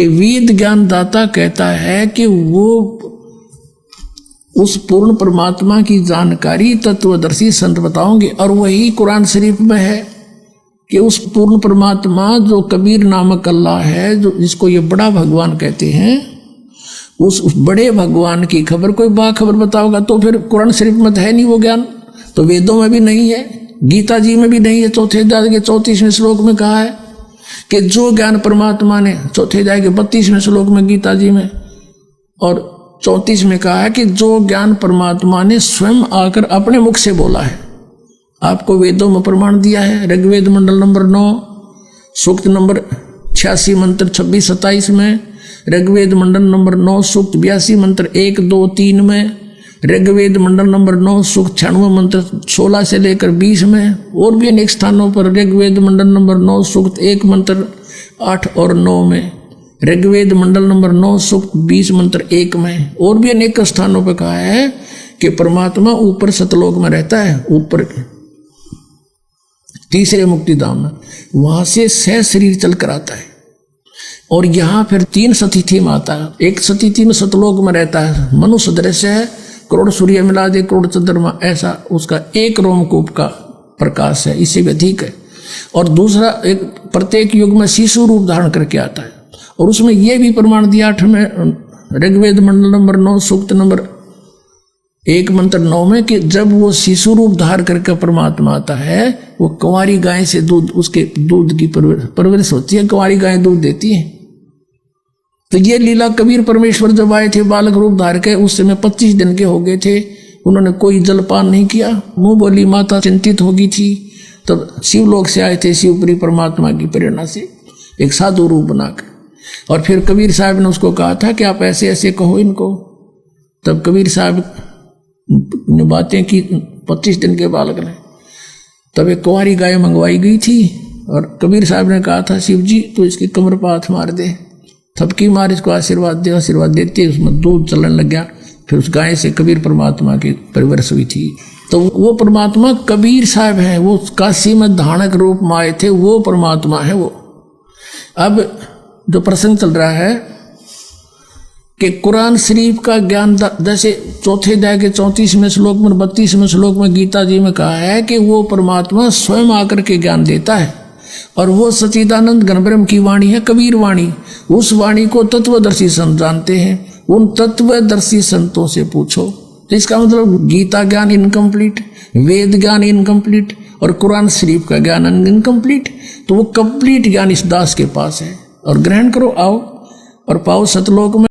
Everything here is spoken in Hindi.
कि वेद ज्ञान दाता कहता है कि वो उस पूर्ण परमात्मा की जानकारी तत्वदर्शी संत बताओगे, और वही कुरान शरीफ में है कि उस पूर्ण परमात्मा जो कबीर नामक अल्लाह है, जो जिसको ये बड़ा भगवान कहते हैं, उस बड़े भगवान की खबर कोई बाखबर बताओगा तो फिर कुरान शरीफ में है नहीं वो ज्ञान, तो वेदों में भी नहीं है, गीता जी में भी नहीं है। चौथे अध्याय के 34वें श्लोक में कहा है कि जो ज्ञान परमात्मा ने, चौथे अध्याय के 32वें श्लोक में गीता जी में, और 34 में कहा है कि जो ज्ञान परमात्मा ने स्वयं आकर अपने मुख से बोला है, आपको वेदों में प्रमाण दिया है। ऋग्वेद मंडल नंबर 9 सूक्त नंबर 86 मंत्र 26-27 में, ऋग्वेद मंडल नंबर 9 सूक्त 82 मंत्र 1, 2, 3 में, ऋग्वेद मंडल नंबर 9 सूक्त 96 मंत्र 16 से लेकर 20 में, और भी अनेक स्थानों पर ऋग्वेद मंडल नंबर 9 सूक्त 1 मंत्र 8 और 9 में, ऋग्वेद मंडल नंबर 9 सूक्त 20 मंत्र 1 में, और भी अनेक स्थानों पर कहा है कि परमात्मा ऊपर सतलोक में रहता है, ऊपर तीसरे मुक्तिधाम में, वहां से सह शरीर चल कर आता है। और यहाँ फिर 3 सतिथि में आता है। एक सतिथि में सतलोक में रहता है, मनुष्य दृश्य है, करोड़ सूर्य मिला दे, करोड़ चंद्रमा, ऐसा उसका एक रोमकूप का प्रकाश है, इससे भी अधिक है। और दूसरा एक प्रत्येक युग में शिशु रूप धारण करके आता है, और उसमें यह भी प्रमाण दिया 8वें ऋग्वेद मंडल नंबर 9 सूक्त नंबर 1 मंत्र 9 में कि जब वो शिशु रूप धार करके परमात्मा आता है, वो कुंवारी गाय से दूध, उसके दूध की परवरिश होती है, कुंवारी गाय दूध देती है। तो ये लीला कबीर परमेश्वर जब आए थे बालक रूप धार के, उस समय 25 दिन के हो गए थे, उन्होंने कोई जलपान नहीं किया, मुंह बोली माता चिंतित होगी थी। तब शिवलोक से आए थे, शिवपुरी परमात्मा की प्रेरणा से एक साधु रूप बनाकर, और फिर कबीर साहब ने उसको कहा था कि आप ऐसे ऐसे कहो इनको। तब कबीर साहब ने बातें की 25 दिन के बालक ने। तब एक कुंवारी गाय मंगवाई गई थी, और कबीर साहब ने कहा था शिव जी तो इसकी कमर पर हाथ मार दे, थपकी मार, इसको आशीर्वाद दे। आशीर्वाद देते उसमें दूध चलने लग गया। फिर उस गाय से कबीर परमात्मा की परवरिश हुई थी। तो वो परमात्मा कबीर साहब हैं, वो काशी में धानक रूप में आए थे, वो परमात्मा है वो। अब जो प्रसंग चल रहा है कि कुरान शरीफ का ज्ञान, जैसे चौथे अध्याय के 34वें श्लोक में 32वें श्लोक में गीता जी में कहा है कि वो परमात्मा स्वयं आकर के ज्ञान देता है, और वो सच्चिदानंद घन ब्रह्म की वाणी है, कबीर वाणी। उस वाणी को तत्वदर्शी संत जानते हैं, उन तत्वदर्शी संतों से पूछो। तो इसका मतलब गीता ज्ञान इनकम्प्लीट, वेद ज्ञान इनकम्प्लीट, और कुरान शरीफ का ज्ञान इनकम्प्लीट। तो वो कंप्लीट ज्ञान इस दास के पास है, और ग्रहण करो, आओ और पाओ सतलोक में।